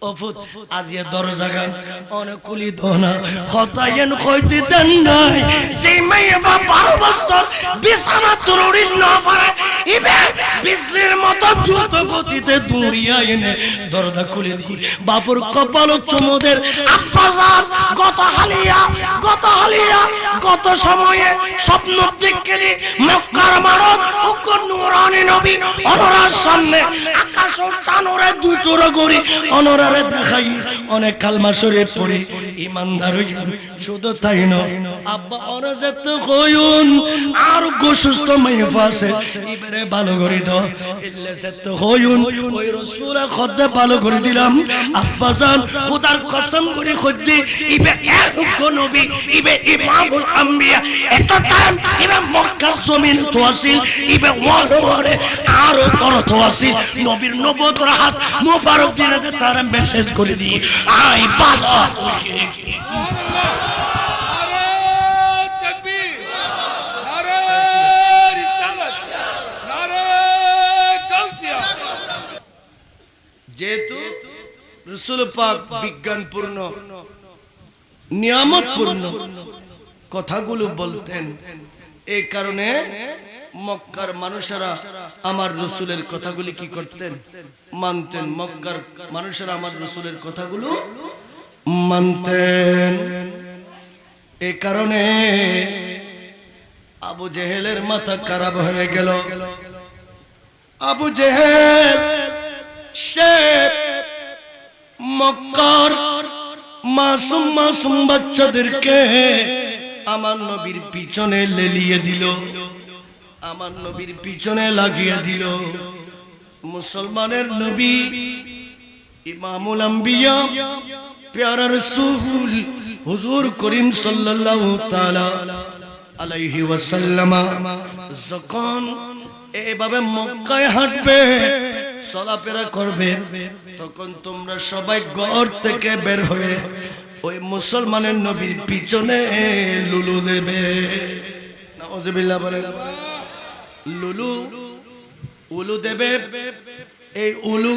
অফুত আজিয়ে দরজা গান অনেক কুলি দোনা হতায়েন কইতে দেন নাই সেই মেয়ে বা 12 বছর বিছানা তুরুড়ি না পারে ইবে বিজলির মতো দ্রুত গতিতে দৌড়িয়া এনে দরজা খুলে দি বাপুর কপাল চুমুদের আব্বাজান গত সময়ে স্বপ্ন দেখলি মক্কার মারত ও নূরানি নবী অনরার সামনে আকাশ ও চাঁদরে দুই চোরা গড়ি অনরারে দেখাই অনেক কালমা শরীফ পড়ি ইমানদার হই শুধু তাই নয় আব্বা অনজেত কইউন আর গোসুস্ত মাইফাসে ইবারে ভালো করে দাও ইল্লাসেত কইউন ওই রাসূল খদ্দে ভালো করে দিলাম আব্বা জান খোদার কসম করে খদ্দি ইবে এক নবী ইবে ইমামুল আম্বিয়া এত টাইম ইবে মক্কার জমিন তো আসিল ইবে ওয়ারে আর বড় তো আসিল নবীর নবুয়তের হাত মোবারক দিনে তার মেসেজ করে দি আই ভালো যেহেতু রাসূল পাক বিজ্ঞানপূর্ণ নিয়ামতপূর্ণ কথাগুলো বলতেন এই কারণে মক্কার মানুষেরা আমার রাসূলের কথাগুলি কি করতেন মানতেন মক্কার মানুষেরা আমার রাসূলের কথাগুলো মানতেন এই কারণে আবু জেহেলের মাথা খারাপ হয়ে গেল আবু জেহেল সে মক্কার মাসুম বাচ্চাদেরকে আমার নবীর পিছনে লেলিয়ে দিল আমার নবীর পিছনে লাগিয়ে দিল মুসলমানের নবী ইমামুল আম্বিয়া প্যারা রাসূল হুজুর করিম সাল্লাল্লাহু তাআলা আলাইহি ওয়াসাল্লাম যখন এভাবে মক্কায় হাঁটবে চলাফেরা করবে তখন তোমরা সবাই ঘর থেকে বের হয়ে ওই মুসলমানের নবীর পিছনে লুলু দেবে নাউজুবিল্লাহ বলে উলু দেবে এই উলু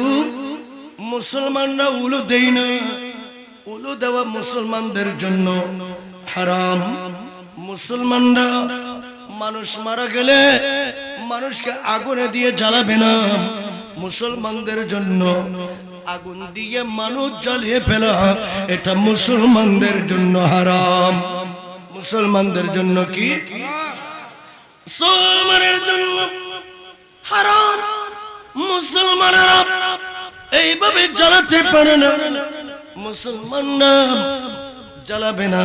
মুসলমানরা উলু দেয় না উলু দেওয়া মুসলমানদের জন্য হারাম মুসলমানরা মানুষ মারা গেলে মানুষকে আগুনে দিয়ে জ্বালাবে না মুসলমানদের জন্য আগুন দিয়ে মানুষ জ্বালিয়ে ফেলা এটা মুসলমানদের জন্য হারাম মুসলমানদের জন্য কি মুসলমানের জন্য হারাম মুসলমানেরা এইভাবে জ্বালাতে পারে না মুসলমানরা জ্বালাবে না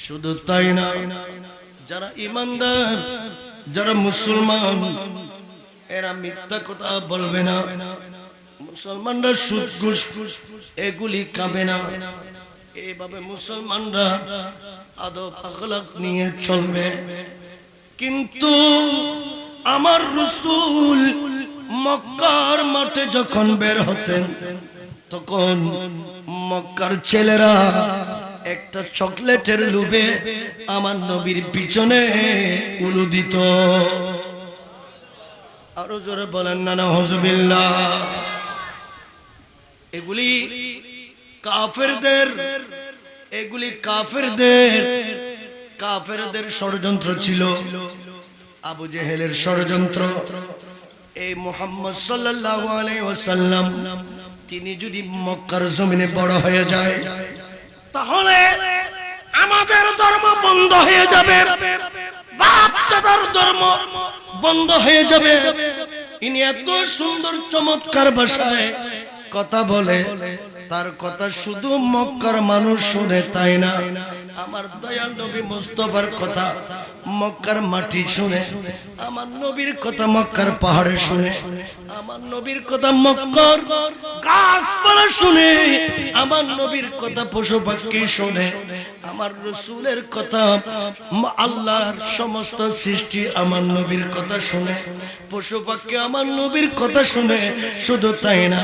শুধু তাই না যারা ঈমানদার যারা মুসলমান এরা মিথ্যা কথা বলবে না মুসলমানরা সুদ ঘুষ এগুলি খাবে না এইভাবে মুসলমানরা আদব আখলাক নিয়ে চলবে কিন্তু আমার রাসূল মক্কার মাঠে যখন বের হতেন তখন মক্কার ছেলেরা একটা চকলেটের লোভে আমার নবীর পিছনে উলু দিত আরো জোরে বলেন না নাউজুবিল্লাহ এগুলি কাফেরদের ষড়যন্ত্র ছিল আবু জেহেলের ষড়যন্ত্র এই মুহাম্মদ সাল্লাল্লাহু আলাইহি ওয়াসাল্লাম তিনি যদি মক্কার জমিনে বড় হয়ে যায় তাহলে আমাদের ধর্ম বন্ধ হয়ে যাবে বাপ দাদার ধর্ম বন্ধ হয়ে যাবে ইনি এত সুন্দর চমৎকার ভাষায় কথা বলে তার কথা শুধু মক্কার মানুষ শুনে তাই না আমার দয়াল নবী মুস্তাফার কথা মক্কার মাটি শুনে আমার নবীর কথা মক্কার পাহাড়ে শুনে আমার নবীর কথা মক্কার গাছপালা শুনে আমার নবীর কথা পশু পাখি শুনে আমার রাসূলের কথা আল্লাহর সমস্ত সৃষ্টি আমার নবীর কথা শুনে পশু পাখি আমার নবীর কথা শুনে শুধু তাই না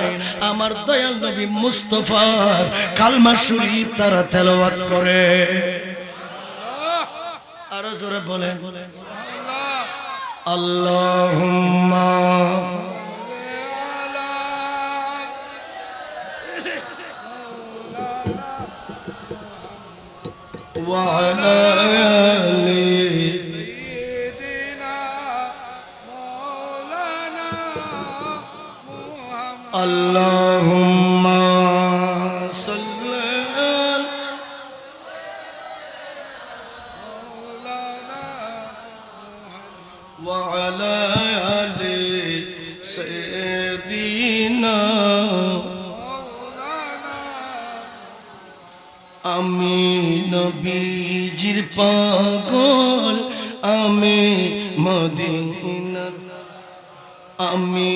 আমার দয়াল নবী মুস্তাফার কালমা শরীফ তারা তেলাওয়াত করে আরো জোরে বলেন আল্লাহুম্মা وعلى آل اللهم صل وعلى آل سيدنا আমি নবীজির পাগল আমি মদিনার আমি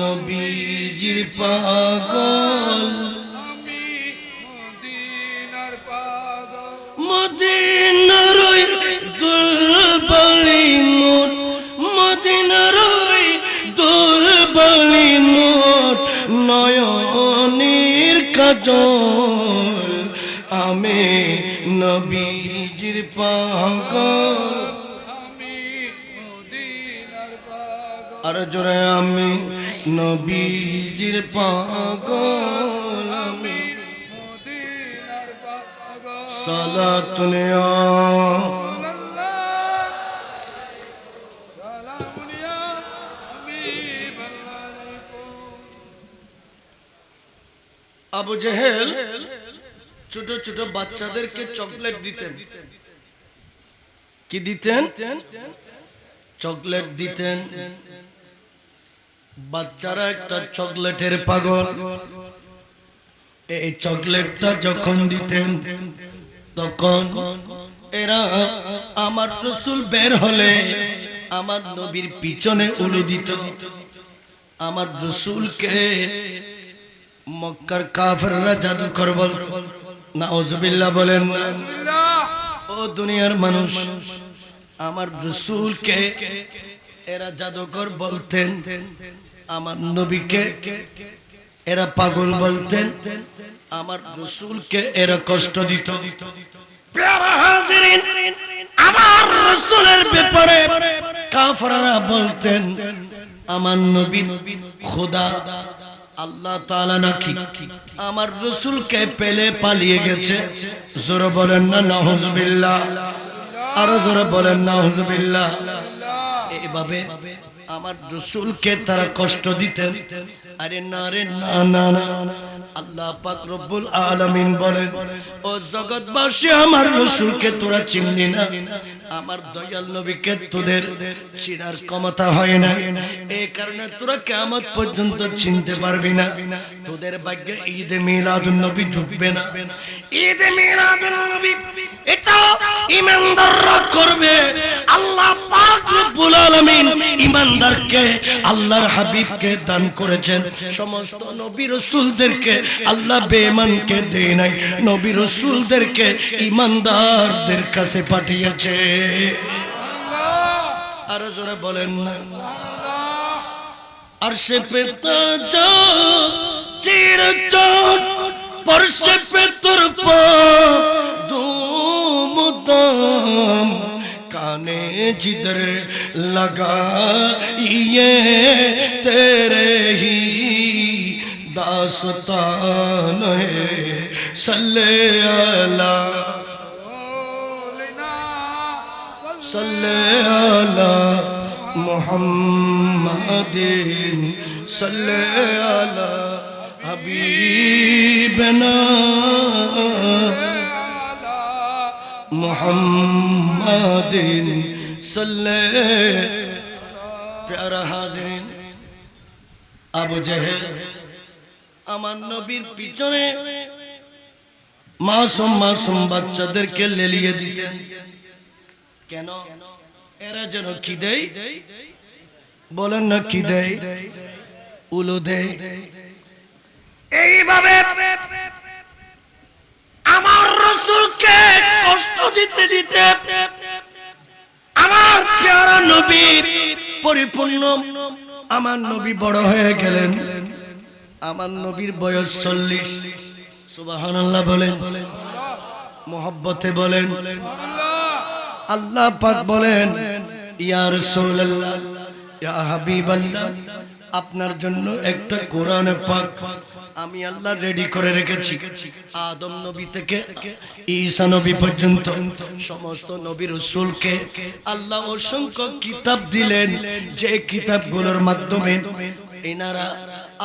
নবীজির পাগল আমি মদিনার পাগল মদিনার দুলবালি মোট মদিনার দুলবালি মোট নয়নের কাজল আমি নবীজির পাগল আমি মদিনার পাগল আর জোরে আমি নবীজির পাগল আমি মদিনার পাগল সালাতুন সালামুন ইয়া হাবিবাল্লাহ আবু জেহেল ছোট ছোট বাচ্চাদেরকে চকলেট দিতেন কি দিতেন চকলেট দিতেন বাচ্চারা একটা চকলেটের পাগল এই চকলেটটা যখন দিতেন তখন এরা আমার রাসূল বের হলে আমার নবীর পিছনে উলু দিত আমার রাসূলকে মক্কার কাফেররা জাদুকর বলত নাউজুবিল্লাহ বলেন না ও দুনিয়ার মানুষ আমার রাসূলকে এরা জাদুকর বলতেন আমার নবীকে এরা পাগল বলতেন আমার রাসূলকে এরা কষ্ট দিত প্যারা হাজিরিন আমার রাসূলের ব্যাপারে কাফেররা বলতেন আমার নবী খোদা আল্লাহ তাআলা নাকি আমার রাসূলকে পেলে পালিয়ে গেছে জোরে বলেন না নাউজুবিল্লাহ আরো জোরে বলেন নাউজুবিল্লাহ এইভাবে আমার রাসূলকে তারা কষ্ট দিতেন আরে না রে না না না আল্লাহ পাক রব্বুল আলামিন বলেন ও জগৎবাসী আমার রাসূলকে তোরা চিনলি না আমার দয়াল নবীকে তোদের চিনার ক্ষমতা হয় না এই কারণে তোরা কিয়ামত পর্যন্ত চিনতে পারবি না তোদের ভাগ্যে ঈদে মিলাদুন নবী ঢুকবে না ঈদে মিলাদুন নবী এটা ঈমানদাররা করবে আল্লাহ পাক রব্বুল আলামিন ঈমানদারকে আল্লাহর হাবিবকে দান করেছেন সমস্ত নবী রাসূলদেরকে আল্লাহ বেঈমানকে দেয় নাই নবী রাসূলদেরকে ঈমানদারদের কাছে পাঠিয়েছে আর জোরে বলেন না আরশে পে তাজা চির চোট পরশে পে তোর পা দুমদাম काने जिधर लगा ये तेरे ही दास्तान है सल्ले अला सल्ले अला मुहम्मदिन सल्ले अला हबीबना मुहम्मदिन सल्ले प्यारा हाजिरिन আবু জেহেল আমার নবীর পিছনে মাসুম মাসুম বাচ্চাদেরকে লেলিয়ে দিতেন কেন এরা যেন কি দেয় বলেন না কি দেয় উলু দেয় এইভাবে আমার রাসূলকে কষ্ট দিতে দিতে আমার প্যারা নবী পরিপূর্ণ আমার নবী বড় হয়ে গেলেন আমার নবীর বয়স 40 সুবহানাল্লাহ বলেন মহব্বতে বলেন আল্লাহ পাক বলেন ইয়া রাসূলুল্লাহ ইয়া হাবিবাল্লাহ আপনার জন্য একটা কোরআন পাক আমি আল্লাহ রেডি করে রেখেছি। আদম নবী থেকে ঈসা নবী পর্যন্ত সমস্ত নবী রাসূলকে আল্লাহ অসংখ্য কিতাব দিলেন, যে কিতাবগুলোর মাধ্যমে এনারা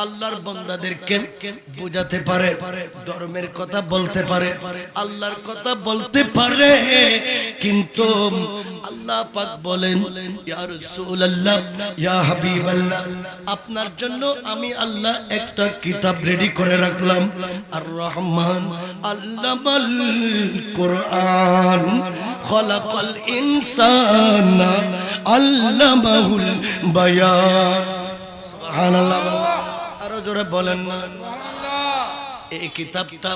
আল্লাহর বান্দাদেরকে বোঝাতে পারে, ধর্মের কথা বলতে পারে, আল্লাহর কথা বলতে পারে। কিন্তু আল্লাহ পাক বলেন, ইয়া রাসূলুল্লাহ, ইয়া হাবিবাল্লাহ, আপনার জন্য আমি আল্লাহ একটা কিতাব রেডি করে রাখলাম। আর রহমান আল্লামাল কোরআন খলাকাল ইনসানা আল্লামাহুল বায়ান। সুবহানাল্লাহ। আরো জোরে বলেন না। এই কিতাবটা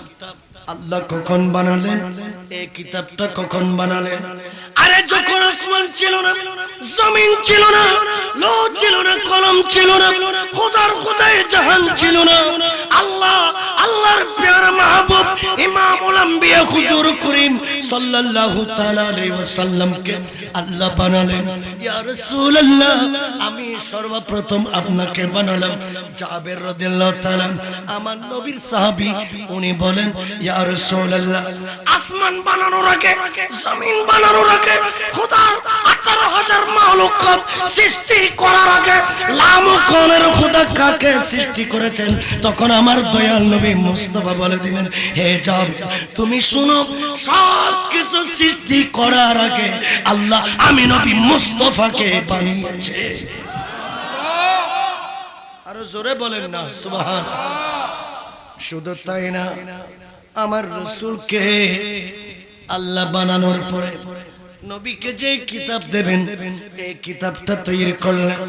আল্লাহ কখন বানালেন? এই কিতাবটা কখন বানালেন? আরে যখন আসমান ছিল না, জমিন ছিল না, লো ছিল না, কলম ছিল না, খোদায় জাহান ছিল না, আল্লাহর প্যারা মাহবুব ইমামুল আম্বিয়া হুজুর করিম সাল্লাল্লাহু তাআলা আলাইহি ওয়াসাল্লামকে আল্লাহ বানালেন। ইয়া রাসূলুল্লাহ, আমি সর্বপ্রথম আপনাকে বানালাম। জাবের রাদিয়াল্লাহু তাআলা আমার নবীর সাহাবী, উনি বলেন, ইয়া রাসূলুল্লাহ, আসমান বানানোর আগে, জমিন বানানোর আগে, খোদার 18,000 মাখলুকাত সৃষ্টি করার আগে লামুকনের খোদা কাকে সৃষ্টি করেছেন, তখন আমার দয়াল নবী মুস্তাফা বলে দিলেন, হে জাব, তুমি শুনো, সব কিছু সৃষ্টি করার আগে আল্লাহ আমি নবী মুস্তাফাকে বানিয়েছে। আরো জোরে বলেন না সুবহানাল্লাহ। শুধু তাই না, আমার রাসূলকে আল্লাহ বানানোর পরে নবীকে যে কিতাব দেবেন, এই কিতাবটা তৈরি করলেন।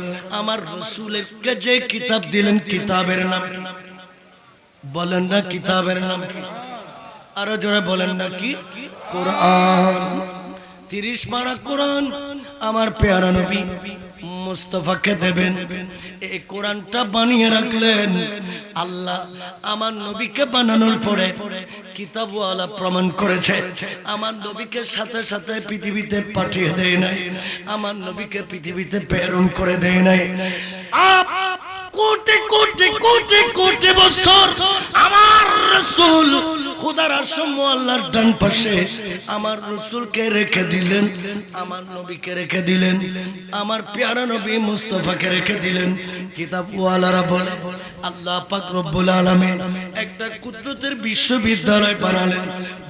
আমার রাসূলকে যে কিতাব দিলেন, কিতাবের নাম বলেন না, কিতাবের নাম কি? আরো জোরে বলেন না, কি? কোরআন। 30 পারা কোরআন আমার পেয়ারা নবী মুস্তাফাকে দেবেন। এই কোরআনটা বানিয়ে রাখলেন আল্লাহ। আমার নবীকে বানানোর পরে কিতাবওয়ালা প্রমাণ করেছে, আমার নবীকে সাথে সাথে পৃথিবীতে পাঠিয়ে দেয় নাই, আমার নবীকে পৃথিবীতে প্রেরণ করে দেয় নাই। কোটি কোটি কোটি কোটি বছর আমার রাসূল খোদার আরশ আল্লাহর ডান পাশে আমার রাসূলকে রেখে দিলেন, আমার নবীকে রেখে দিলেন, আমার প্যারা নবী মুস্তাফাকে রেখে দিলেন। কিতাবওয়ালারা বলে আল্লাহ পাক রব্বুল আলামিন একটা কুদরতের বিশ্ববিদ্যালয় বানালেন।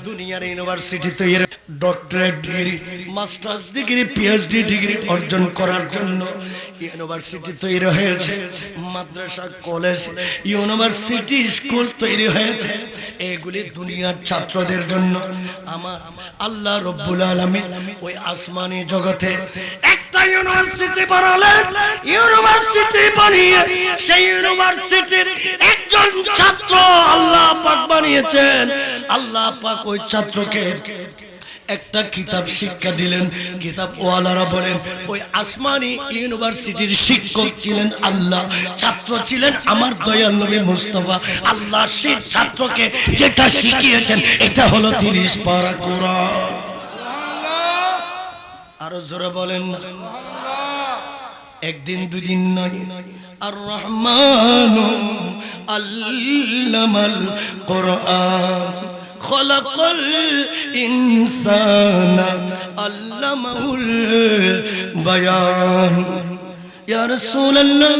দুনিয়ার ইউনিভার্সিটিতে এর doctorate degree, masters degree, PhD degree অর্জন করার জন্য ইউনিভার্সিটি তৈরি হয়েছে, মাদ্রাসা, কলেজ, ইউনিভার্সিটি, স্কুল তৈরি হয়েছে। এগুলি দুনিয়ার ছাত্রদের জন্য। আমার আল্লাহ রব্বুল আলামিন ওই আসমানি জগতে একটা ইউনিভার্সিটি বানালেন। ইউনিভার্সিটি বানিয়ে সেই ইউনিভার্সিটির একজন ছাত্র আল্লাহ পাক বানিয়েছেন। আল্লাহ পাক ওই ছাত্রকে একটা কিতাব শিক্ষা দিলেন। কিতাবওয়ালারা বলেন ওই আসমানি ইউনিভার্সিটির শিক্ষক ছিলেন আল্লাহ, ছাত্র ছিলেন আমার দয়াল নবী মুস্তাফা। আল্লাহ সেই ছাত্রকে যেটা শিখিয়েছেন এটা হলো 30 পারা কোরআন। আরো জোরে বলেন না। একদিন দুদিন নয়, আর রহমান আল্লামাল কোরআন খলাকাল ইনসানা আল্লামাহুল বায়ান। ইয়া রাসূলুল্লাহ,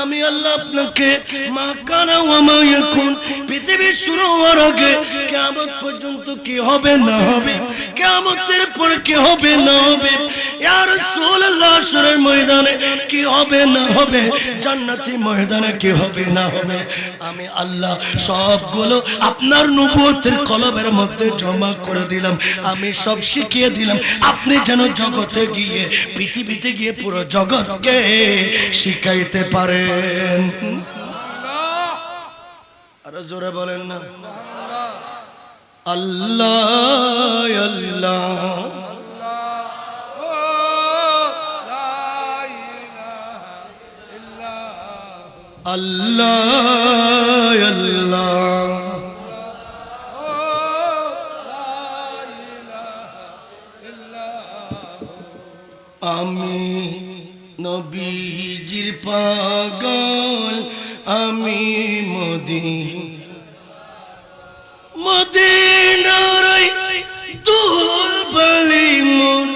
আমি আল্লাহ আপনাকে মা কানা ওয়া মা ইয়াকুন, পৃথিবীর শুরু হওয়ার আগে কিয়ামত পর্যন্ত কি হবে না হবে, কিয়ামতের পর কি হবে না হবে, ইয়া রাসূলুল্লাহ হাশরের ময়দানে কি হবে না হবে, জান্নাতি ময়দানে কি হবে না হবে, আমি আল্লাহ সবগুলো আপনার নবুয়তের কলবের মধ্যে জমা করে দিলাম। আমি সব শিখিয়ে দিলাম, আপনি যেন জগতে গিয়ে, পৃথিবীতে গিয়ে পুরো জগৎকে শিখাইতে পারেন। আরো জোরে বলেন না। আল্লাহ আল্লাহ আল্লাহ আল্লাহ। আমি নবীজির পাগল, আমি মদিনা মদিনার দুল বলি মোর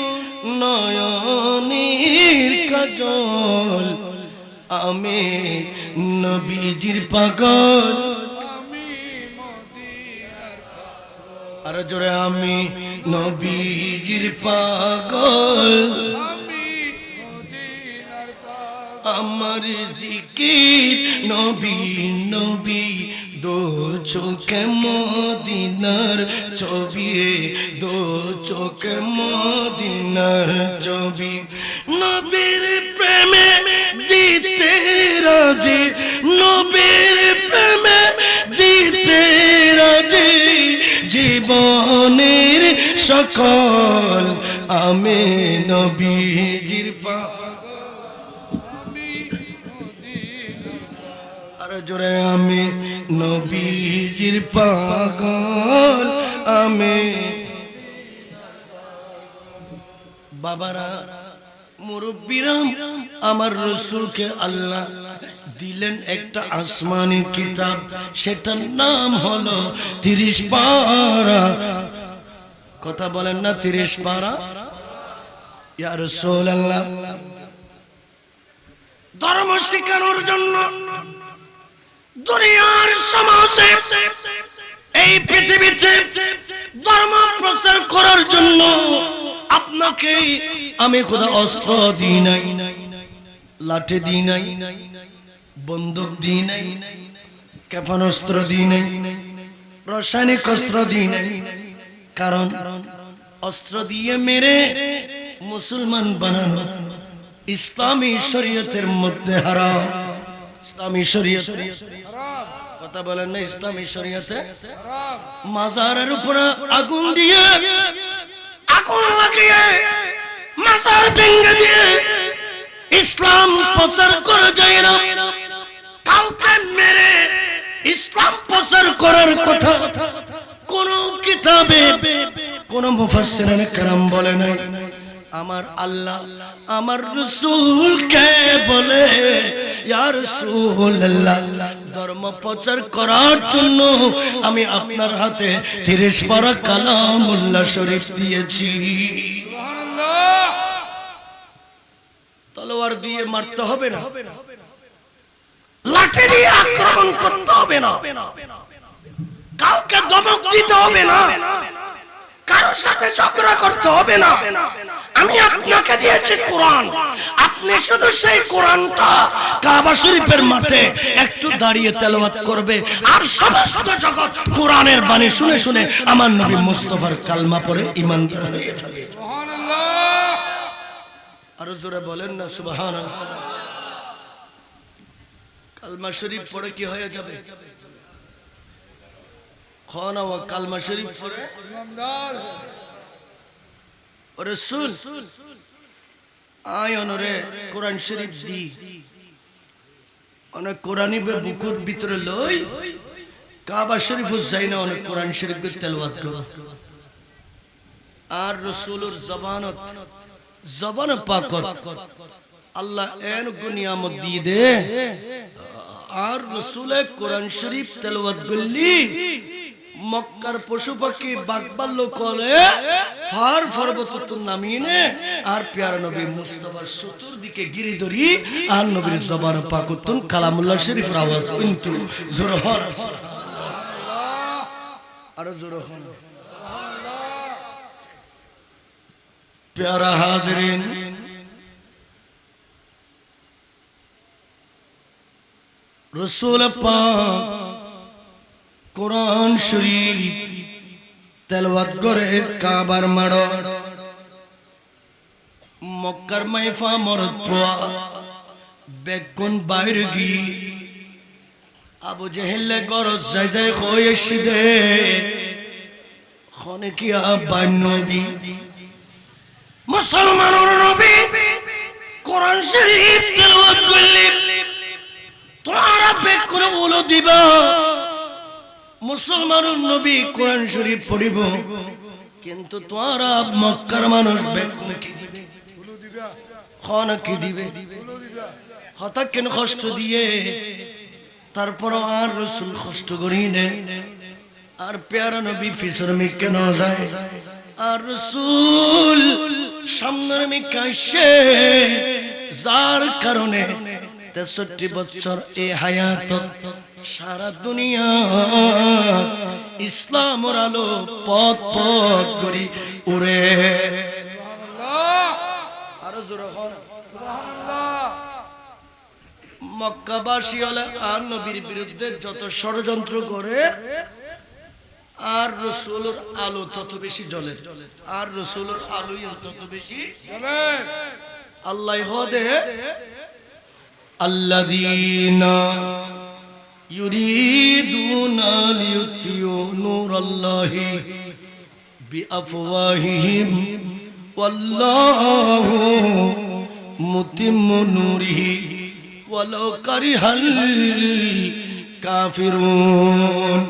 নয়নের কাজল আমি নবীজির পাগল আমি মদিনার পাগল আর জোরে আমি নবীজির পাগল আমি মদিনার পাগল আমার জিকির নবী নবী দো চোখে মদিনার ছবি দো চোখে মদিনার ছবি নবীর প্রেমে দিতে রাজি নবীর প্রেমে দিতে রাজি জীবনের সকল আমি নবীজির আমি মদিনার পাগল আর জোরে আমি নবীজির পাগল আমি বাবারা মুরব্বীরা আমার রাসূলকে আল্লাহ দিলেন একটা আসমানি কিতাব সেটার নাম হলো 30 পারা কথা বলেন না 30 পারা ইয়া রাসূলুল্লাহ ধর্ম শেখানোর জন্য দুনিয়ার সমাজে এই পৃথিবীতে ধর্ম প্রচার করার জন্য আপনাকে আমি খোদা অস্ত্র দিই নাই লাঠি দিই নাই বন্দুক দিই নাই ক্ষেপণাস্ত্র দিই নাই রাসায়নিক অস্ত্র দিই নাই কারণ অস্ত্র দিয়ে মেরে মুসলমান বানানো ইসলামী শরীয়তের মধ্যে হারাম ইসলামী শরীয়ত হারাম কথা বলেন না ইসলামী শরীয়তে হারাম মাজারের উপরে আগুন দিয়ে আগুন লাগিয়ে মাজার ভেঙে দিয়ে ইসলাম প্রচার করা যায় না কাউকে মেরে ইসলাম প্রচার করার কথা কোন কিতাবে কোন মুফাসসিরিন کرام বলে নাই আমার আল্লাহ আমার রাসূলকে বলে ইয়া রাসূলুল্লাহ ধর্ম প্রচার করার জন্য আমি আপনার হাতে 30 পারা কালামুল্লাহ শরীফ দিয়েছি সুবহানাল্লাহ তলোয়ার দিয়ে মারতে হবে না লাঠি দিয়ে আক্রমণ করতে হবে না কাউকে ধমক দিতে হবে না কারোর সাথে ঝগড়া করতে হবে না আমি আপনাকে দিয়েছি কোরআন আপনি শুধু সেই কোরআনটা কাবা শরীফের মাঠে একটু দাঁড়িয়ে তেলাওয়াত করবে আর সমস্ত জগৎ কোরআনের বাণী শুনে শুনে আমার নবী মুস্তাফার কালমা পড়ে ঈমানদার হয়ে যাবে সুবহানাল্লাহ আরো জোরে বলেন না সুবহানাল্লাহ কালমা শরীফ পড়ে কি হয়ে যাবে খানা ওয়া কালমা শরীফ পড়ে ইমানদার ও রাসূল আয় অনরে কোরআন শরীফ দি অনেক কোরআনি বুকুর ভিতরে লই কাবা শরীফ যাই না অনেক কোরআন শরীফের তেলাওয়াত করো আর রাসূলের জবান পাকত আল্লাহ এন নিয়ামত দিয়ে দে আর রাসূলে কোরআন শরীফ তেলাওয়াত করলি মক্কার পশু পাখি বাগবাল্য করে ফার পর্বত নামিয়ে আর প্যারা নবী মুস্তাফার চতুর্দিকে গিরি ধরি আর নবীর জবান পাকুতুন কালামুল্লাহ শরীফের আওয়াজ কিন্তু জোর হর আর জোর হন প্যারা হাজরিন রাসূল পাক কোরআন শরীফ তেলাওয়াত করে কাবার মাড় মক্কার মাইফা মরদ পোয়া বেগুন বাইর গি আবু জেহেলে গরজ যাই যাই হয়েছি দে খনে কি আব্বাই নবী মুসলমানের নবী কোরআন শরীফ তেলাওয়াত করলে তোমরা বেগুন বলো দিবা মুসলমানের নবী কোরআন শরীফ পড়িব কিন্তু তোমরা মক্কার মানুষ বেগুন কি দিবে ফুলু দিবা খানা কি দিবে ফুলু দিবা হঠাৎ কেন কষ্ট দিয়ে তারপর আর রাসূল কষ্ট করি নে আর পেয়ারা নবী পিছর মিকে ন যায় আর রাসূল সামনের মিকে আসে যার কারণে 63 বছর এই হায়াত সারা দুনিয়া ইসলামের আলো পথ পথ করি উড়ে আরো জোরে হন সুবহানাল্লাহ। মক্কাবাসী হলে আর নবীর বিরুদ্ধে যত ষড়যন্ত্র করে আর রাসূলের আলো তত বেশি জ্বলে আর রাসূলের আলোই তত বেশি বলেন আল্লাহ হদে আল্লাযীনা ইউরিদুনা লিইউতিউ নূরাল্লাহি বিআফওয়াহিহিম ওয়াল্লাহু মুতিম্মু নূরিহি ওয়ালাউ কারিহাল কাফিরুন।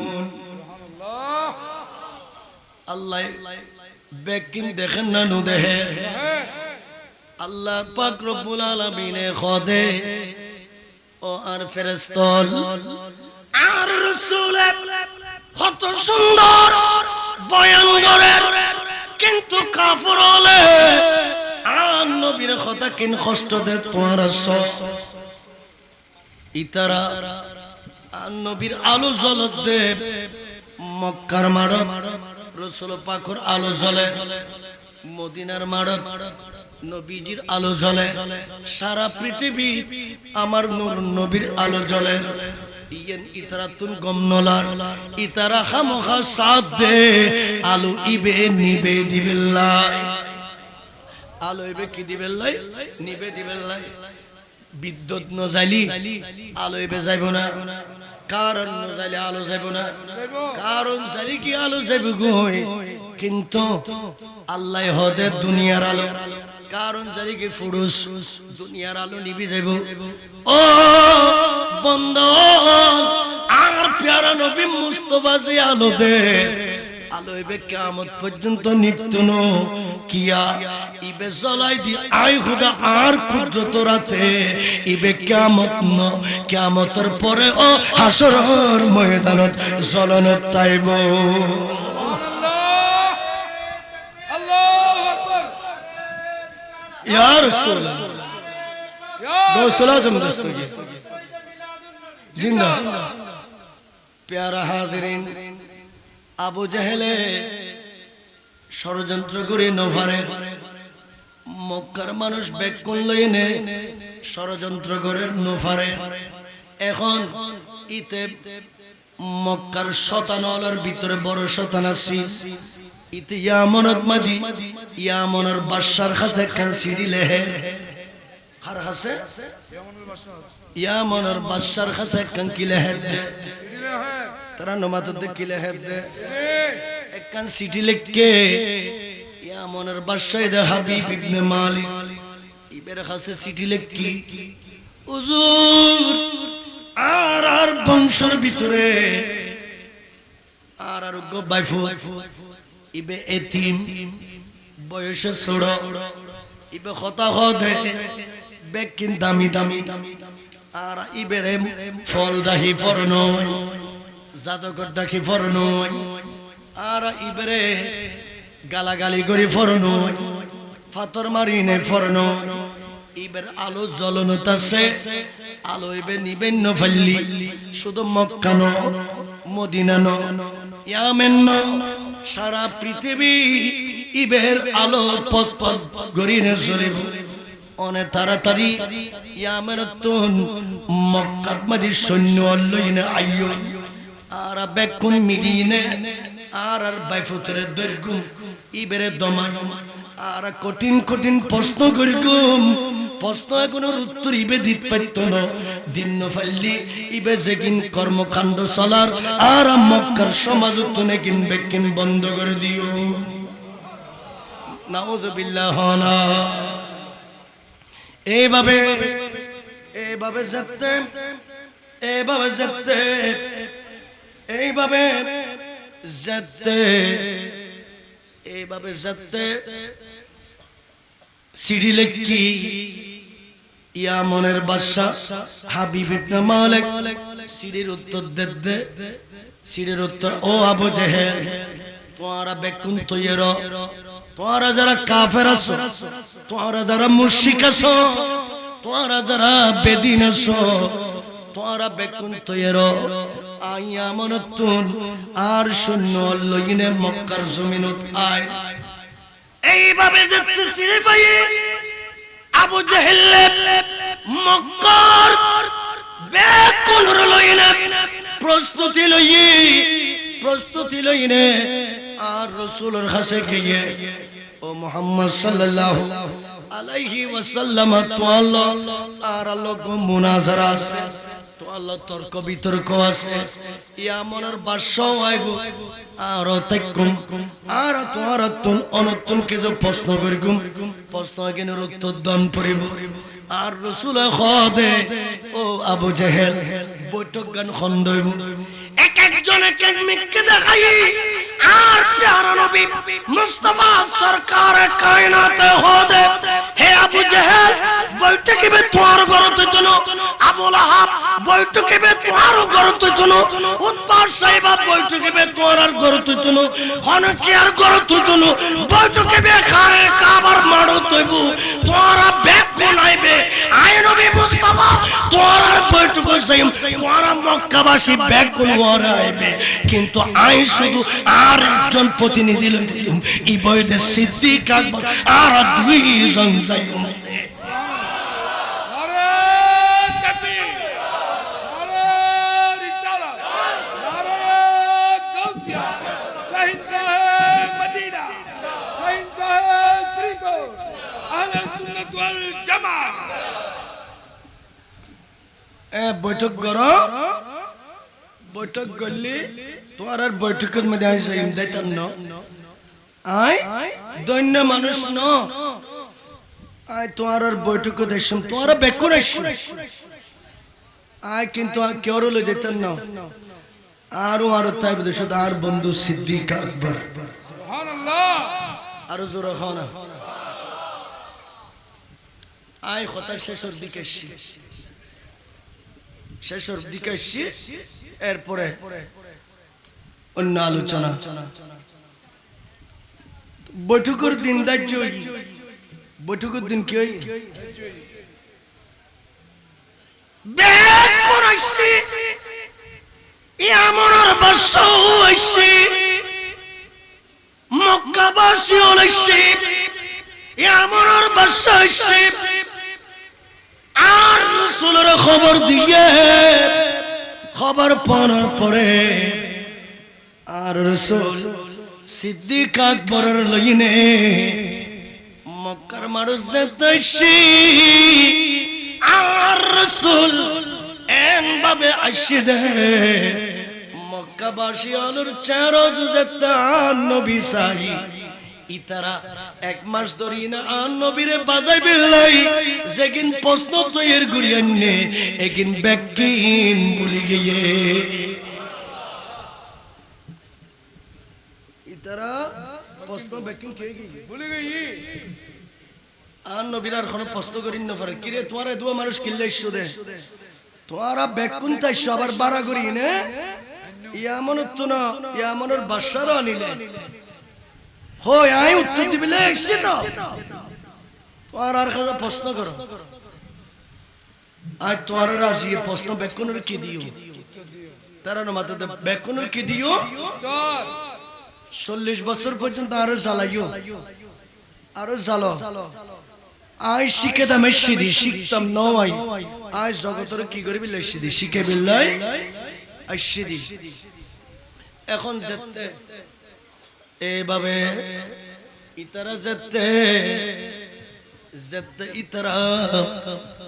আল্লাহ বেকিন দেখেন না নু দেহে আল্লাহ পাক রব্বুল আলামিন খোদে ও আর ফেরেশতল আর রাসূল কত সুন্দর বয়ান করে কিন্তু কাফর হলে আর নবীর কথা কিন কষ্ট দে তোমার ইতারা আর নবীর আলো জ্বলত দে মক্কার মাড়ত রাসূল পাকের আলো জ্বলে মদিনার মাড়ত নবীজির আলো জ্বলে সারা পৃথিবী আমার নূর নবীর আলো জ্বলে ইয়েন ইতারা তুন গমনলার ইতারা খামখা সাথ দে আলো ইবে নিবে দিবিল্লাহ আলো ইবে কি দিবিল্লাহ নিবে দিবিল্লাহ বিদ্যুৎ ন জ্বালি আলো ইবে যাইব না কারণ ন জ্বালি আলো যাইব না কারণ জ্বালি কি আলো যাইব গই কিন্তু আল্লাহ হদে দুনিয়ার আলো কারণ জানি কি ফুরুষ দুনিয়ার আলো নিবি যাইব ও বন্ধু আর প্যারা নবী মুস্তাফা যে আলো দে আলো ইবে কিয়ামত পর্যন্ত নিত্যন কিয়া ইবে জ্বলাই দি আই খুদা আর কুদরত রাতে ইবে কিয়ামত ন কিয়ামতের পরে ও হাসরের ময়দানত জ্বলনত তাইব या रसूल दो सलातम दस्तगी जिंदा प्यारा हाजिरिन আবু জেহেলে ষড়যন্ত্র করে নভারে মক্কার মানুষ বেকুন লইনে ষড়যন্ত্র করে নভারে এখন ইতে মক্কার শতানলের ভিতরে বড় শতান আছে ইতে ইয়ামনত মাদি ইয়ামনের বাদশার কাছে কান সিডি লেহে হার হাসে ইয়ামনের বাদশার কাছে কান কি লেহে দে তারা নমাত দে কি লেহে দে এক কান সিডি লিখকে ইয়ামনের বাদশা দে হাবিব ইবনে মালিক ইবের কাছে সিডি লিখকি হুজুর আর বংশের ভিতরে আর গো বাইফু ইবে এতিম বয়সে ছোট ইবে কথা হদে বেকিন দামি দামি আর ইবেরে ফল রাখি ফর নয় জাদকর রাখি ফর নয় আর ইবেরে গালাগালি করি ফর নয় ফাতর মারি নে ফর নয় ইবের আলো জ্বলনত আছে আলো ইবে নিবেন ন ফাল্লি শুধু মক্কা ন মদিনা ন ইয়ামেন ন সারা পৃথিবী ইবের আলো পথ পথ গরিনে চলিব অনেক তাড়াতাড়ি ইয়ামের তুন মক্কাত মাদি সৈন্য লইনে আইও আর বেকুন মিডিনে আর বাইফুতরে দৈর্ঘ্য ইবেরে দমা আর কঠিন কঠিন প্রশ্ন করিগুম প্রশ্ন এখনো উত্তর ইবে দিত পাইতো না দিন ফাইলি ইবে যেকিন কর্মকাণ্ড চলার আর মক্কার সমাজ তুনে কিন বেকিন বন্ধ করে দিও নাউযুবিল্লাহ না এইভাবে এইভাবে যেতে এইভাবে যেতে এইভাবে যেতে এইভাবে যেতে সিঁড়ি লেখি ইয়ামনের বাদশা হাবিব ইবনে মালিক সিরির উত্তর দে সিরির উত্তর, ও আবু জেহেল, তোমরা বেকুন তৈর, তোমরা যারা কাফের আছো, তোমরা যারা মুশরিক আছো, তোমরা যারা বেদিন আছো, তোমরা বেকুন তৈর আয়ামনতুন আর শূন্য লইনে মক্কার জমিনত আয়। এইভাবে যেতে সিঁড়ি পাইয়ে আবু জেহেল মক্কার বেকুন লইনে প্রস্তুতি লইনে আর রাসূলের কাছে গিয়ে, ও মুহাম্মদ সাল্লাল্লাহু আলাইহি ওয়াসাল্লাম, তো আল্লাহ আর আল্লাহ মুনাজারা আছে, তো আল্লাহ তর্ক বিতর্ক আছে, ইয়ামনের বাদশা আইব আর তাকুম আর তোর তুন অনতুন কিছু প্রশ্ন করিগুম, প্রশ্ন কেন উত্তর দান করিব। আর রাসূল খোদে, ও আবু জেহেল, বৈঠক গান খন্দইব, এক একজন এক এক মিককে দেখাই আর প্যারা নবী মুস্তাফা সরকার কায়নাত খোদে, হে আবু জেহেল, বৈঠকিবে তোর গরত জন্য, আবু লাহাব বৈঠকিবে তোর গরত জন্য, উতবা সাইবা বৈঠকিবে তোর আর গরত জন্য, হনকি আর গরত জন্য, বৈঠকিবে খারে কাবার মারো তৈব, তোরা ব্যাক কোনাইবে আয় নবী মুস্তাফা, তোর আর বৈঠক যাইম, তোরা মক্কাবাসী ব্যাক কোন ওরাইবে, কিন্তু আই শুধু আর একজন প্রতিনিধি লই দিলাম, এই বয়দে সিদ্দিক আকবর আর দুইজন যাইম। বৈঠক করো, বৈঠক করলে তোমার আর বৈঠকের মধ্যে আই যাইম যাইতাম না, আয় দৈন্য মানুষ ন, আয় তোমার আর বৈঠক দেখছম, তোমার বেকুন আয়, কিন্তু কেউ লই যেতাম না, আরো আরো তাই বুঝে আর বন্ধু সিদ্দিক আকবর, আরো জোর খানা আয় কথা শেষের দিকে এরপরে অন্য আলোচনা। বৈঠকের দিন দাহ্য, বৈঠকের দিন কি হই ইয়ামনের বাদশা হইছে, মক্কাবাসী হইছে, ইয়ামনের বাদশা হইছে, আর রাসূলের খবর দিয়ে খবর পাওয়ার পরে আর রাসূল সিদ্দিক আকবরের লইনে মক্কার মানুষ যেতেছি, আর রাসূল এন ভাবে আসি দে মক্কাবাসী আলোর চেহারা যেতে নবী সাহি ইতারা এক মাস ধরি না আর নবীরে বাজাই বিল্লাই, যেগিন প্রশ্ন তৈর করিয়ান্নে এগিন ব্যাকিন ভুলি গিয়ে, ইতারা প্রশ্ন ব্যাকিন কে গিয়ে ভুলি গিয়ে, আর নবীরা আর কোনো প্রশ্ন করিন না পারে, কিরে তোমার দুয়া মানুষ কিল্লে দে, তোমারা ব্যাকুন তাইছো আবার বাড়া করি না, ইয়ামনত তো না, ইয়ামনের বাদশারা আনিলে হয় আই উত্তর দিবিলে এসে তো তোমার আর কাছে প্রশ্ন করো, আজ তোমার রাজি প্রশ্ন ব্যাকুনের কি দিও, তারা মাথাতে ব্যাকুনের কি দিও, 40 বছর পর্যন্ত আরো জ্বালাইও, আরো জ্বালো, আই শিখে দাম এসিদি শিখতাম নয়, আজ জগতের কি করে বিল্লাই সিদি শিখে বিল্লাই আসিদি, এখন যেতে এভাবে ইতারা যেতে যেতে ইতারা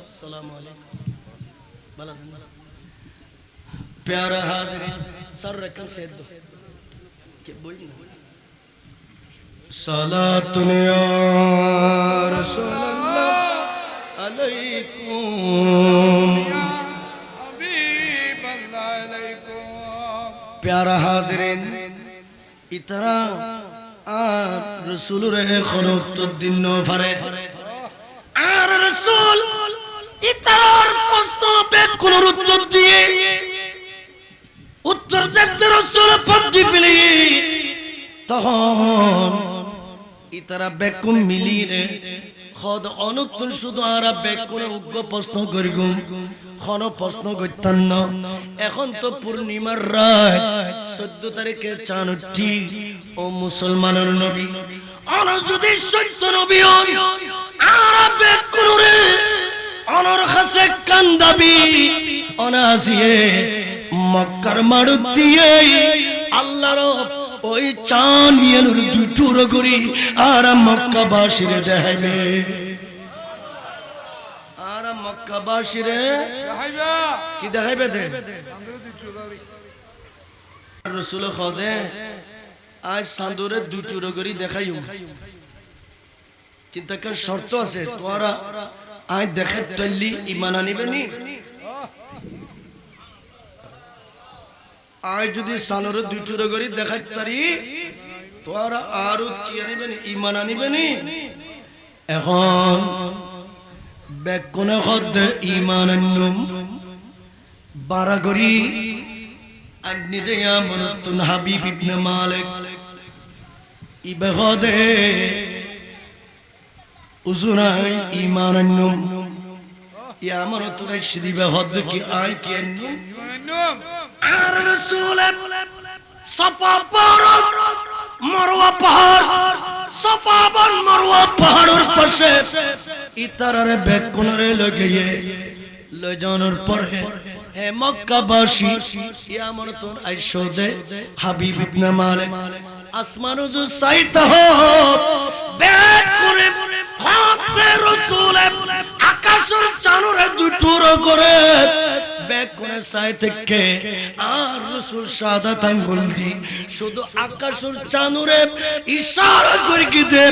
আসসালামু আলাইকুম ভালো আছেন প্যারা হাজিরিন সর রাখেন সেদ কে বই না সালাতুন ইয়া রাসূলুল্লাহ আলাইকুম হাবিবাল্লাহ আলাইকুম। প্যারা হাজিরিন ইতারা আর রাসূলের খলকত দিন ন পারে, আর রাসূল ইতার প্রশ্ন বেকুনের উত্তর দিয়ে উত্তর দেখতে রাসূল পদ্দি ফেলে তখন ইতারা বেকুন মিলিয়ে খদ অনুত্তর শুধু আরা বেকুনে উগ্র প্রশ্ন করিগুম খন প্রশ্ন করতেন না এখন তো পূর্ণিমার রাত 14 তারিখে চাঁদ উঠি ও মুসলমানের নবী অন যদি সত্য নবী হন আরা বেকুনে অনর কাছে কান্দাবি অনাসিয়ে মক্কার মাড় দিয়ে আল্লাহর ওই চাঁদিয়ানুর দুটুর করি আর মক্কাবাসীরে দেখাইবে আর মক্কাবাসীরে দেখাইবা কি দেখাইবে দে আন্দরে দিচ্ছ দাঁড়ি রাসূল খোদে আজ সান্দুরে দুটুর করি দেখাইও কিন্তু একটা শর্ত আছে তোরা আজ দেখে তল্লি ঈমান আনিবে নি আজ যদি সানুরে দুটুর করি দেখাই তারি তোরা আর কি আনিবে নি ঈমান আনিবে নি এখন বেকুনে খোদে ঈমান আনুম বারা করি আন্নি দেয়া মনতুন হাবিব ইবনে মালিক ইবে খোদে উজুনাই ঈমান আনুম ইয়া মনতুন শিদিবে খোদে কি আই কি আনুম আর রাসূল সাফা পর্বত মারওয়া পাহাড় সাফা বন মারওয়া পাহাড়ের পাশে ইতারারে বেকুনরে লাগিয়ে লজানোর পরে হে মক্কাবাসী ইয়া মনতুন আইশোদে হাবিব ইবনে মালিক আসমানু যু সাইতা হো বেকুনে হতে রাসূল আকাশের চানুরে দুটুর করে বেকুনে সাই থেকে আর রাসূল শাহাদাত আঙ্গুল দি শুধু আকাশের চানুরে ইশারা করে কি দে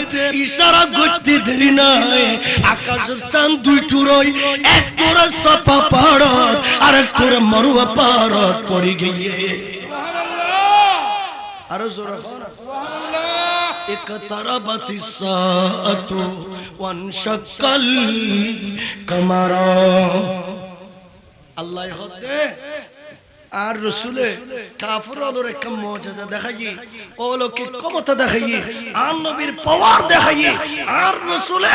ইশারা করতে দেরি নাই আকাশের চাঁদ দুটুরই এক করে সাফা পাহাড় আর এক করে মারওয়া পাহাড় পড়ে গিয়ে সুবহানাল্লাহ আর জোরে সুবহানাল্লাহ اقتربت الساعة وانشق القمر আল্লাহ হতে আর রাসূলে কাফিরদের একটা মুজিজা দেখাই ও লোকে ক্ষমতা দেখাই আর নবীর পাওয়ার দেখাই আর রাসূলে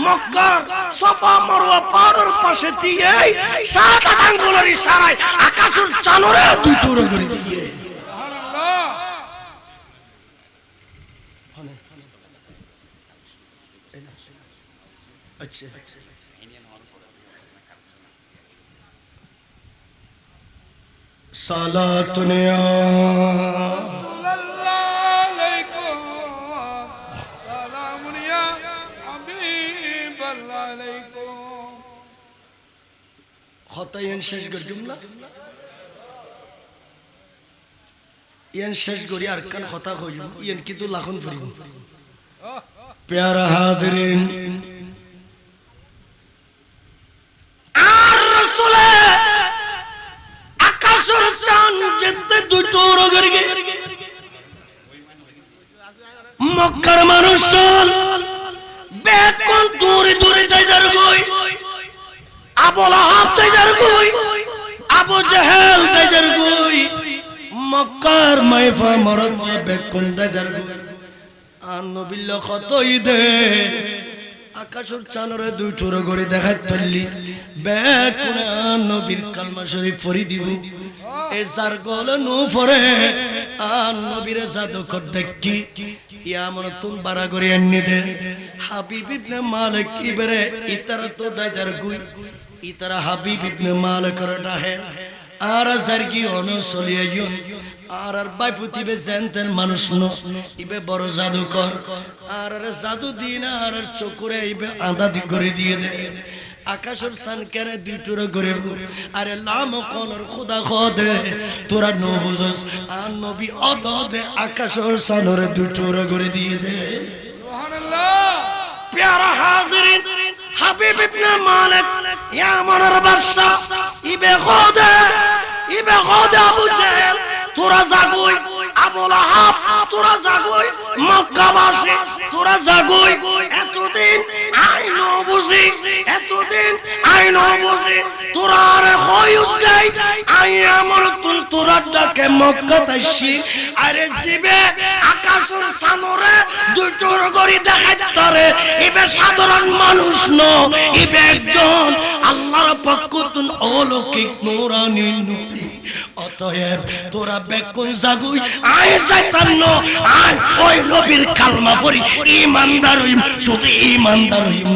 মক্কা সাফা মারওয়া পাহাড়ের পাশে দিয়ে সাত আঙ্গুলের ইশারায় আকাশের চাঁদরে দুই টুকরো করে দিয়ে अच्छा सालातुनिया सल्लल्लाहु अलैकुम सलामुनिया हबीबल्लाह अलैकुम खता यन शेष कर जुमला यन शेष करी अरकान खता खोजू यन की तो लाखन फरी प्यारा हाज़रीन মক্কার মানুষ বেকুন দূরে দূরে যাইদার কই আবু লাহাব যাইদার কই আবু জাহেল যাইদার কই মক্কার মাইফা মরদ বেকুন যাইদার কই আর নবিল্ল কতই দে আকাশের চাঁদরে দুই টুকরো করে দেখাত পারলি বেকুন নবীর কালমা শরীফ পড়ি দিব এ যার গল নু পরে আর নবীর জাদু কর দেখি ইয়া মনতুন বারা করে আনি দে হাবিব ইবনে মালিক ইবরে ইতারা তো দাজার গুই ইতারা হাবিব ইবনে মালিক রাহে আর জারগি অন চলিয়ে জন আর বাই ফুতিবে জেনতেন মানুষ ন ইবে বড় জাদু কর আর জাদু দিন আর চকুরে ইবে আদা দি করে দিয়ে দে আকাশের সান কেন দুই টুকরো করে আরে লাম কোনর খোদা খোদে তোরা ন বুঝস আর নবী অত দে আকাশের সানরে দুই টুকরো করে দিয়ে দে সুবহানাল্লাহ প্যারা হাজিরিন হাবিব ইবনে মালিক ইয়া মনের বাদশা ইবে খোদে আবু জাহেল তোরা জাগুই আবুল আহাব তোরা জাগই, মক্কাবাসী তোরা জাগই, এতদিন আইন বুঝি, এতদিন আইন বুঝি তোরা আর হইস নাই, আই আমার তোরা ডাকে মক্কা তাইছি, আরে জিবে আকাশের সামনে দুটোর গড়ি দেখাইতারে, ইবে সাধারণ মানুষ ন, ইবে একজন আল্লাহর পক্ষতুন অলৌকিক নূরানী নবী। অতএব তোরা বেকুন জাগুই, আয় শয়তান আয় ওই নবীর কালমা পড়ি, ঈমানদার হইম, শুধু ঈমানদার হইম,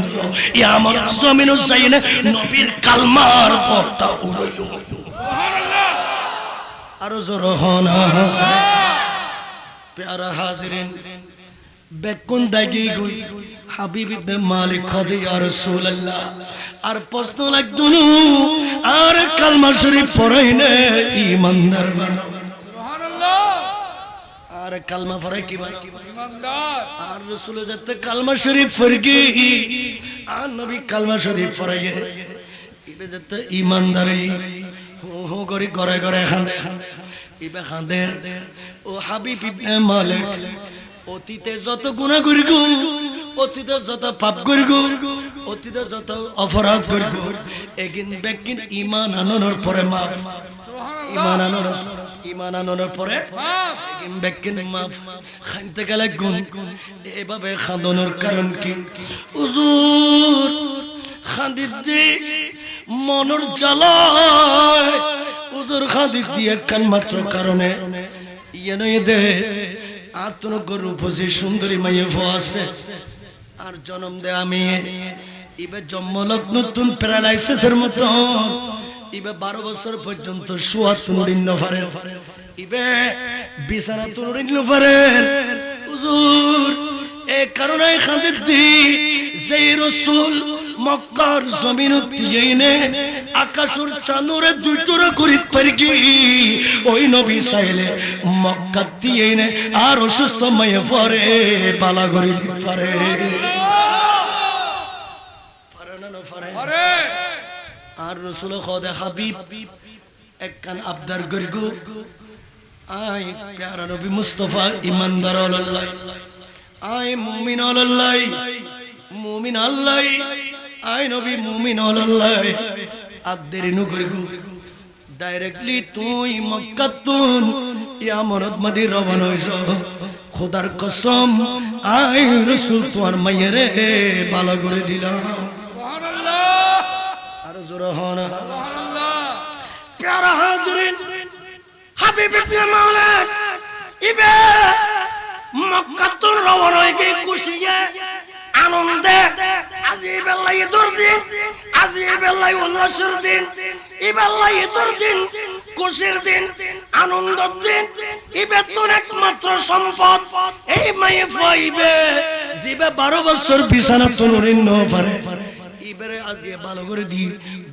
ই আমার জমিনও যাই না নবীর কালমার পর্দা উড়ইল। আরো জোর হনা প্যারা হাজিরিন, বেকুন দাগি গুই হাবিব ইবনে মালিক খদি ইয়া রাসূলুল্লাহ, আর প্রশ্ন লাগতো আর কালমা শরীফ পড়াইনে ঈমানদার বানাও, সুবহানাল্লাহ। আর কালমা পড়াই কি বানাও ইমানদার। আর রাসূলের যাতে কালমা শরীফ পড়গি, আর নবী কালমা শরীফ পড়াইয়ে ইবে যাতে ঈমানদারি হো হো করে ঘরে ঘরে খান্দে, ইবে খান্দের ও হাবিব ইবনে মালিক অতীতে যত গুনাহ করিগু, অতীতে যত পাপ করিগু, অতীতে যত অপরাধ করিগু, একিন বেকিন ঈমান আননোর পরে মাফ, সুবহানাল্লাহ। ঈমান আননোর পরে মাফ। একিন বেকিন মাফ। খাইতে গেলে গুণ, এভাবে খান্দনোর কারণ কি? হুজুর খান্দিতে মনের জ্বালায়, হুজুর খান্দিতে একখান মাত্র কারণে ইয়ে দে আত্ম গরু বুঝি সুন্দরী মাইয়ে আছে, আর জন্ম দে আমি ইবে জন্মলক নতুন প্যারালাইসিসের মতো, ইবে 12 বছর পর্যন্ত শুয়া তুলুড়িন নফারের, ইবে বিছানা তুলুড়িন নফারের। হুজুর এই কারণে খান্দিতি যেই রাসূল মক্কার জমিন দিয়েনে আকাশের চাঁদরে দুইটোরে করি পারগি, ওই নবী চাইলে মক্কা দিয়েনে আর অসুস্থ মায়ে পরে বালা করে দিতে পারে, পারে না পারে? আরে আর রাসূল খোদা হাবিব একখান আবদার করিগু, আই প্যারা নবী মুস্তাফা ইমানদার আল্লাহ, আই মুমিন আল্লাহ, মুমিন আল্লাহ, আই নবী মুমিন আল্লাহ, আদেরি নু করিগু ডাইরেক্টলি তুই মক্কা তুন ইয়া মরদ মদি রওনা হইছ, খোদার কসম আই রাসূল তোমার মাইয়ারে ভালো করে দিলাম। সুবহানাল্লাহ। আর জোরে হনা সুবহানাল্লাহ। প্যারা হাজিরিন, হাবিব ইবনে মালিক ইবে মক্কা তুন রওনা হইকে খুশিয়ে আনন্দে, আজি বেলাই ঈদের দিন, আজি বেলাই উল্লাসের দিন, ইবেলাই ঈদের দিন, খুশির দিন, আনন্দের দিন, ইবে তোর একমাত্র সম্পদ। এই মায়ে পাইবে জিবে 12 বছর বিছানা তুলুরিন ন পারে, ইবেরে আজি ভালো করে দি,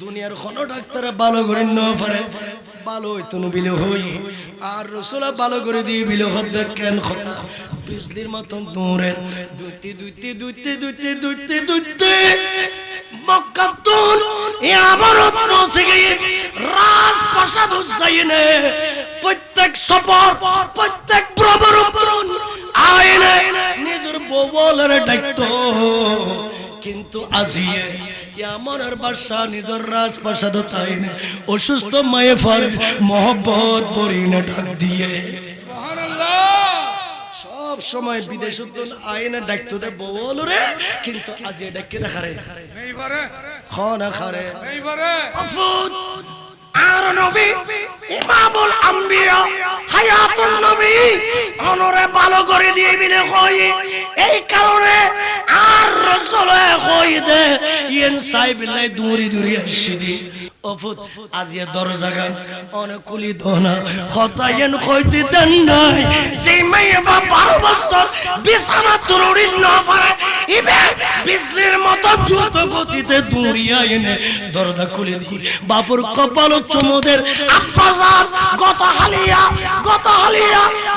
দুনিয়ার কোনো ডাক্তারে ভালো করে ন পারে, ভালো হইতো বিলে হই, আর রাসূল ভালো করে দি বিলে হদ কেন কথা বিজলির মতন দূরের দুইতে দুইতে দুইতে দুইতে দুইতে দুইতে মক্কা তুন আমার পৌঁছে গিয়ে রাজপ্রাসাদ যাইনে, প্রত্যেক সফর প্রত্যেক প্রবরণ আইনে নিজের বউলের দায়িত্ব, কিন্তু আজিয়ে মনের বাদশা নিজের রাজপ্রাসাদ তাইনে অসুস্থ মায়ে ফর মোহব্বত পরিনে ডাক দিয়ে, সুবহানাল্লাহ। সব সময় বিদেশ আইনে ডাকতো দে বউলরে, কিন্তু আজ ডাকে দেখারে নেই পারে, খানা খারে নেই পারে। আফুদ আর নবী ইমামুল আম্বিয়া হায়াতুন নবী অনরে ভালো করে দিয়ে বিলে কই, এই কারণে আর রাসূল কই দে ইন সাইবিল্লাহ দূরি দূরি আসিদি অফুদ আজিয়া দরজা গান অনেকগুলি দোনা হতায়েন কইতে দেন নাই, সেই মাইয়া 12 বছর বিছানা তুলুড়ি না পারে, ইবে বিজলির মতো দ্রুত গতিতে দৌড়িয়া এনে দরজা খুলে দি বাপুর কপাল চুমুদের আব্বাজান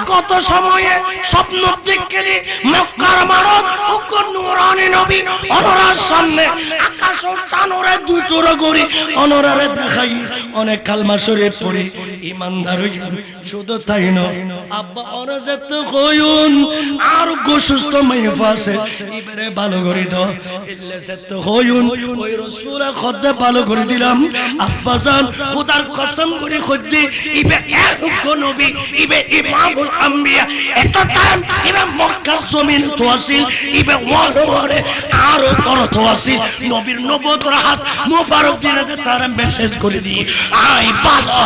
গত সময়ে স্বপ্ন দেখলি মক্কার মারত ও নূরানী নবী অনরার সামনে আকাশ ও চাঁদরে দুটোর গড়ি অনরারে দেখাই অনেক কালমা শরীফ পড়ি ইমানদার হইয়া শুধু তাই নয় আব্বা অনজাত হইউন আর গোসুস্থ মাইফাসে ইবারে ভালো করে দাও ইল্লে সত্য হইউন ওই রাসূল খদ্দে ভালো করে দিলাম আব্বা জান খোদার কসম করে খদ্দি ইবে এক নবী ইবে ইমামুল আম্বিয়া এত টাইম ইবে মক্কার জমিন তো আসিল ইবে ওয়ারে আর করত আসিল নবীর নবুয়তের হাত মুবারক দিনে তার মেসেজ করে দি আই ভালো